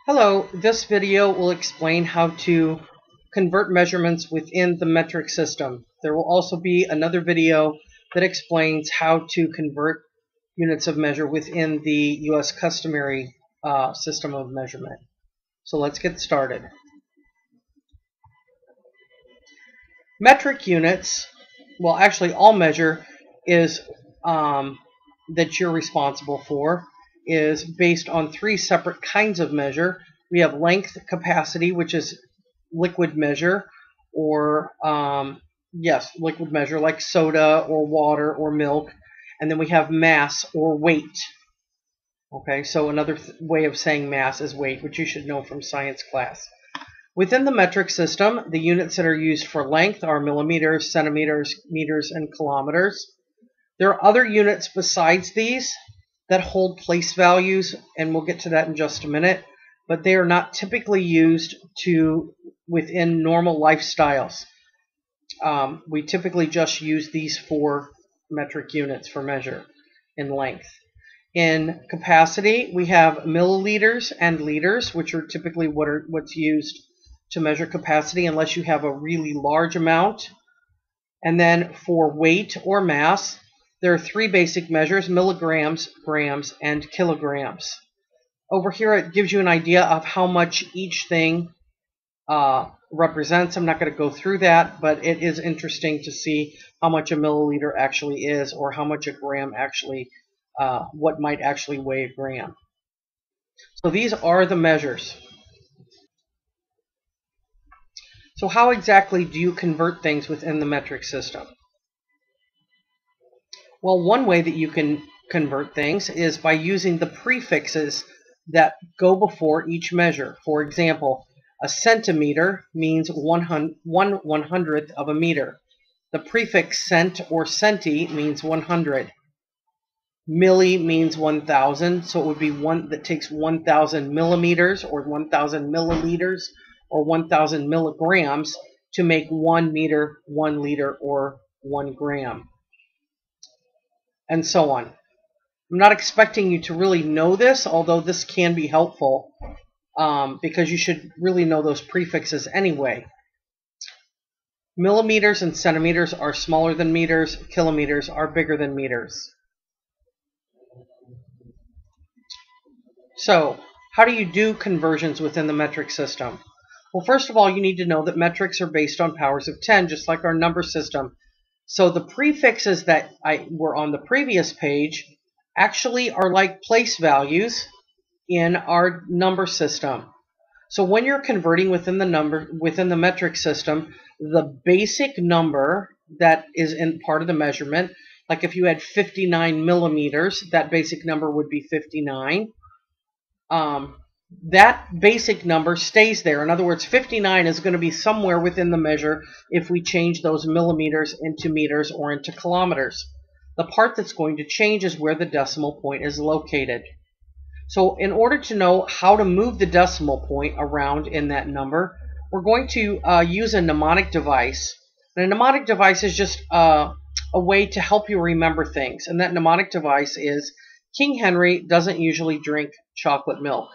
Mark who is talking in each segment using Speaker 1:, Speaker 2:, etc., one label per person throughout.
Speaker 1: Hello, this video will explain how to convert measurements within the metric system. There will also be another video that explains how to convert units of measure within the U.S. customary system of measurement. So let's get started. Metric units, well actually all measure is that you're responsible for is based on three separate kinds of measure. We have length, capacity, which is liquid measure, or liquid measure like soda or water or milk. And then we have mass or weight. Okay, so another way of saying mass is weight, which you should know from science class. Within the metric system, the units that are used for length are millimeters, centimeters, meters, and kilometers. There are other units besides these that hold place values, and we'll get to that in just a minute, but they are not typically used within normal lifestyles. We typically just use these four metric units for measure in length. In capacity, we have milliliters and liters, which are typically what's used to measure capacity unless you have a really large amount. And then for weight or mass, there are three basic measures: milligrams, grams, and kilograms. Over here it gives you an idea of how much each thing represents. I'm not going to go through that, but it is interesting to see how much a milliliter actually is, or how much a gram actually, what might actually weigh a gram. So these are the measures. So how exactly do you convert things within the metric system? Well, one way that you can convert things is by using the prefixes that go before each measure. For example, a centimeter means 1/100th of a meter. The prefix cent or centi means 100. Milli means 1,000, so it would be one that takes 1,000 millimeters or 1,000 milliliters or 1,000 milligrams to make 1 meter, 1 liter, or 1 gram. And so on. I'm not expecting you to really know this, although this can be helpful because you should really know those prefixes anyway. Millimeters and centimeters are smaller than meters. Kilometers are bigger than meters. So, how do you do conversions within the metric system? Well, first of all, you need to know that metrics are based on powers of 10, just like our number system. So the prefixes that were on the previous page actually are like place values in our number system. So when you're converting within the metric system, the basic number that is in part of the measurement, like if you had 59 millimeters, that basic number would be 59. That basic number stays there. In other words, 59 is going to be somewhere within the measure if we change those millimeters into meters or into kilometers. The part that's going to change is where the decimal point is located. So in order to know how to move the decimal point around in that number, we're going to use a mnemonic device. And a mnemonic device is just a way to help you remember things. And that mnemonic device is King Henry doesn't usually drink chocolate milk.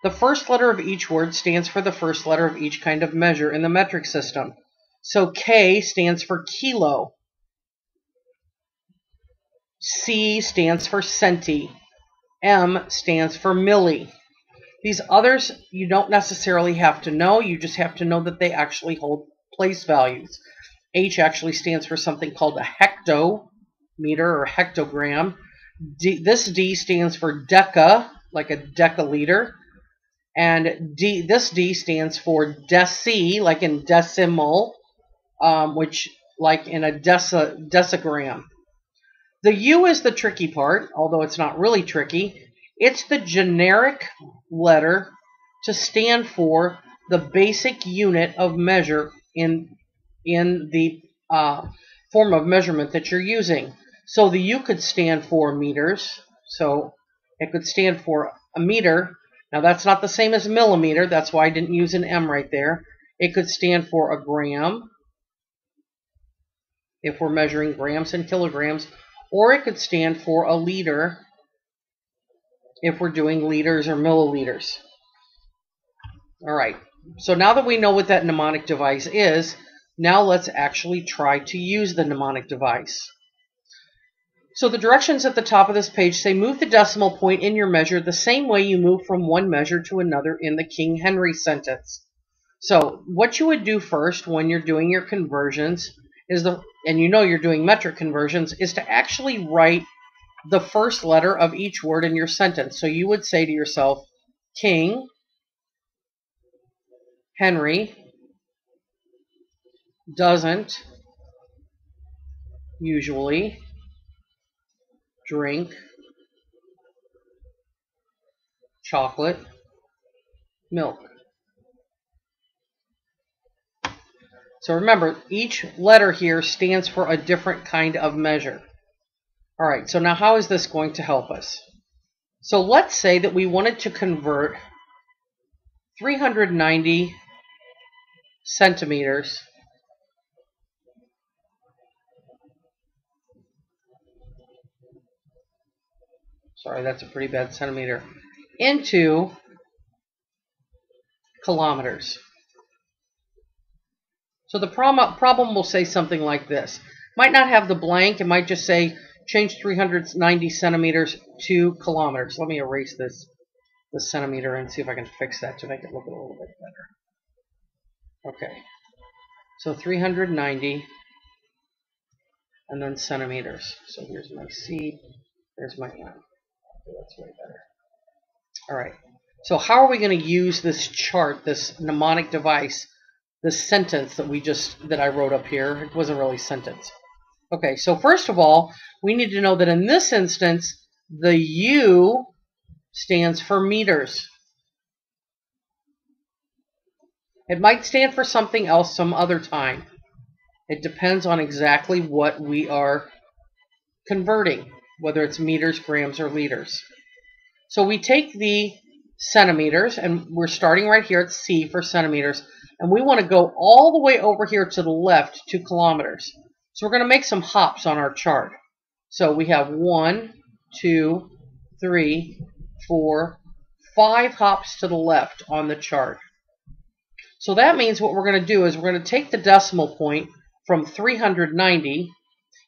Speaker 1: The first letter of each word stands for the first letter of each kind of measure in the metric system. So K stands for kilo. C stands for centi. M stands for milli. These others you don't necessarily have to know. You just have to know that they actually hold place values. H actually stands for something called a hectometer or hectogram. This D stands for deca, like a decaliter. And this D stands for deci, like in decimal, which like in a decigram. The U is the tricky part, although it's not really tricky. It's the generic letter to stand for the basic unit of measure in the form of measurement that you're using. So the U could stand for meters. So it could stand for a meter. Now that's not the same as millimeter. That's why I didn't use an M right there. It could stand for a gram if we're measuring grams and kilograms. Or it could stand for a liter if we're doing liters or milliliters. All right, so now that we know what that mnemonic device is, now let's actually try to use the mnemonic device. So the directions at the top of this page say move the decimal point in your measure the same way you move from one measure to another in the King Henry sentence. So what you would do first when you're doing your conversions is and you know you're doing metric conversions, is to actually write the first letter of each word in your sentence. So you would say to yourself, King Henry doesn't usually drink chocolate milk. So remember, each letter here stands for a different kind of measure. All right, so now how is this going to help us? So let's say that we wanted to convert 390 centimeters sorry, that's a pretty bad centimeter, into kilometers. So the problem will say something like this. Might not have the blank. It might just say change 390 centimeters to kilometers. Let me erase this centimeter and see if I can fix that to make it look a little bit better. Okay. So 390 and then centimeters. So here's my C. There's my M. Okay, that's way better. All right. So how are we going to use this chart, this mnemonic device, this sentence that I wrote up here? It wasn't really a sentence. Okay, so first of all, we need to know that in this instance, the U stands for meters. It might stand for something else some other time. It depends on exactly what we are converting, whether it's meters, grams, or liters. So we take the centimeters, and we're starting right here at C for centimeters, and we want to go all the way over here to the left to kilometers. So we're going to make some hops on our chart. So we have 1, 2, 3, 4, 5 hops to the left on the chart. So that means what we're going to do is we're going to take the decimal point from 390,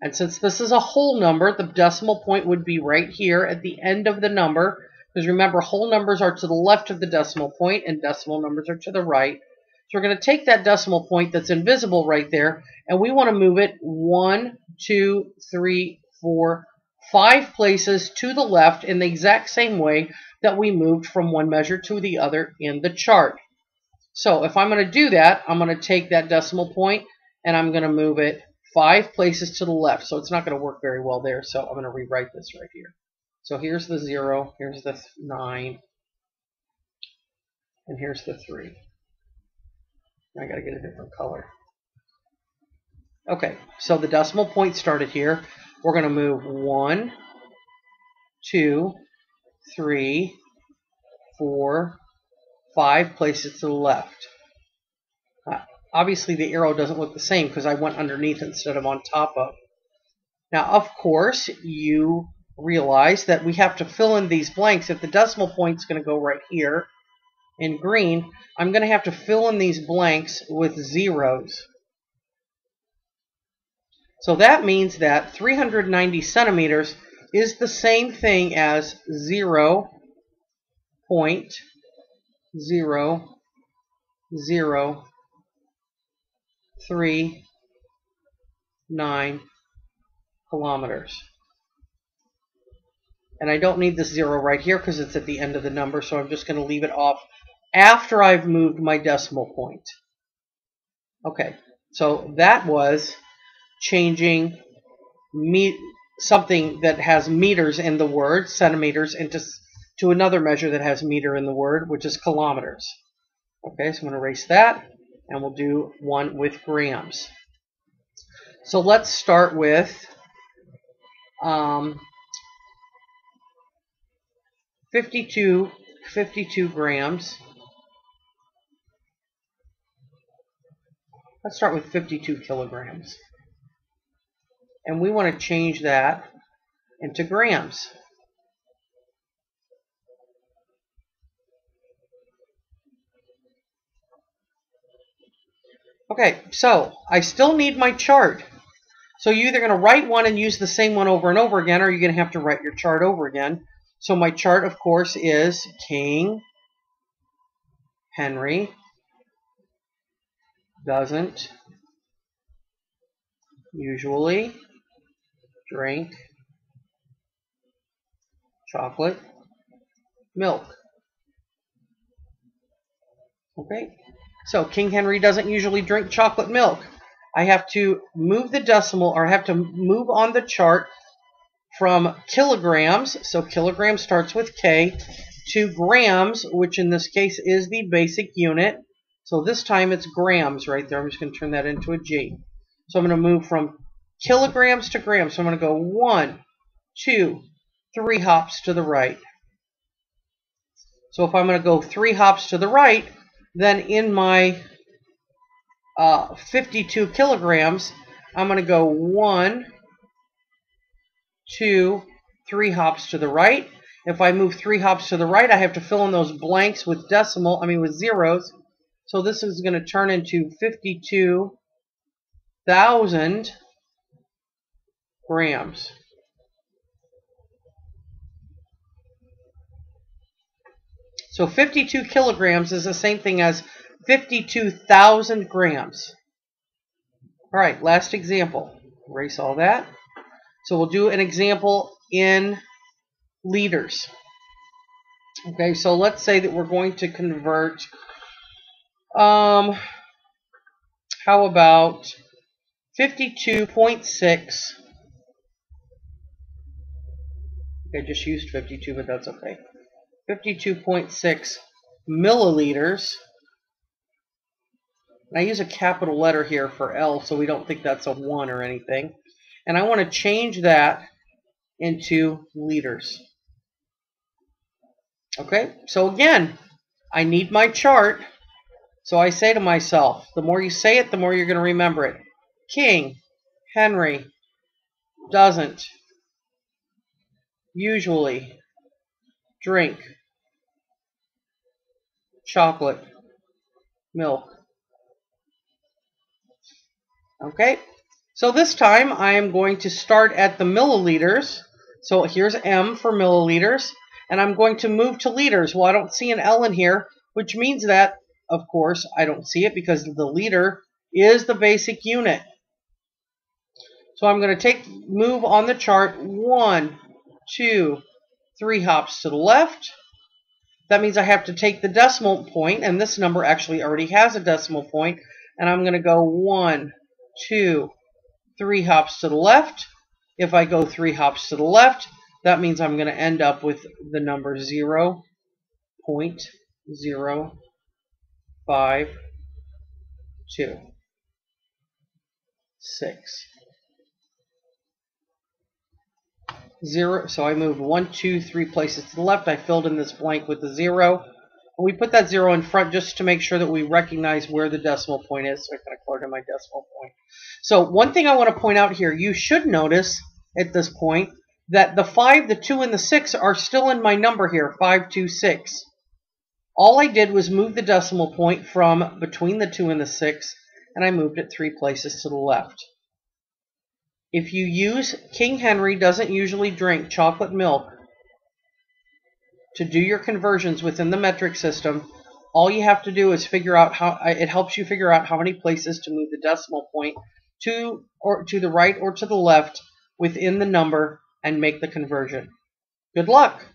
Speaker 1: and since this is a whole number, the decimal point would be right here at the end of the number, because remember, whole numbers are to the left of the decimal point and decimal numbers are to the right. So we're going to take that decimal point that's invisible right there, and we want to move it 1, 2, 3, 4, 5 places to the left in the exact same way that we moved from one measure to the other in the chart. So if I'm going to do that, I'm going to take that decimal point and I'm going to move it 5 places to the left. So it's not going to work very well there, so I'm going to rewrite this right here. So here's the 0, here's the 9, and here's the 3. I got to get a different color. Okay, so the decimal point started here. We're going to move 1, 2, 3, 4, 5 places to the left. Obviously, the arrow doesn't look the same because I went underneath instead of on top of. Now, of course, you realize that we have to fill in these blanks. If the decimal point is going to go right here in green, I'm going to have to fill in these blanks with zeros. So that means that 390 centimeters is the same thing as 0.0039 kilometers. And I don't need this 0 right here because it's at the end of the number, so I'm just going to leave it off after I've moved my decimal point. Okay, so that was changing something that has meters in the word, centimeters, to another measure that has meter in the word, which is kilometers. Okay, so I'm going to erase that, and we'll do one with grams. So let's start with 52 grams. Let's start with 52 kilograms. And we want to change that into grams. Okay, so I still need my chart. So you're either going to write one and use the same one over and over again, or you're going to have to write your chart over again. So my chart, of course, is King Henry doesn't usually drink chocolate milk. Okay, so King Henry doesn't usually drink chocolate milk. I have to move the decimal, or I have to move on the chart from kilograms, so kilogram starts with K, to grams, which in this case is the basic unit. So this time it's grams right there. I'm just going to turn that into a G. So I'm going to move from kilograms to grams. So I'm going to go 1, 2, 3 hops to the right. So if I'm going to go 3 hops to the right, then in my 52 kilograms, I'm going to go 1, 2, 3 hops to the right. If I move 3 hops to the right, I have to fill in those blanks with with zeros. So this is going to turn into 52,000 grams. So 52 kilograms is the same thing as 52,000 grams. All right, last example. Erase all that. So we'll do an example in liters. Okay, so let's say that we're going to convert, how about 52.6, I just used 52, but that's okay, 52.6 milliliters. And I use a capital letter here for L, so we don't think that's a 1 or anything. And I want to change that into liters. Okay, so again, I need my chart. So I say to myself, the more you say it, the more you're going to remember it. King Henry doesn't usually drink chocolate milk. Okay, so this time I am going to start at the milliliters. So here's M for milliliters, and I'm going to move to liters. Well, I don't see an L in here, which means that, of course, I don't see it because the liter is the basic unit. So I'm going to move on the chart 1, 2, 3 hops to the left. That means I have to take the decimal point, and this number actually already has a decimal point, and I'm going to go 1, 2, 3 hops to the left. If I go 3 hops to the left, that means I'm going to end up with the number 0.0526. So I moved 1, 2, 3 places to the left. I filled in this blank with the 0. And we put that 0 in front just to make sure that we recognize where the decimal point is. So I kind of colored in my decimal point. So one thing I want to point out here, you should notice at this point that the 5, the 2, and the 6 are still in my number here, 526. All I did was move the decimal point from between the 2 and the 6, and I moved it 3 places to the left. If you use King Henry doesn't usually drink chocolate milk to do your conversions within the metric system, all you have to do is figure out how it helps you figure out how many places to move the decimal point to the right or to the left within the number and make the conversion. Good luck!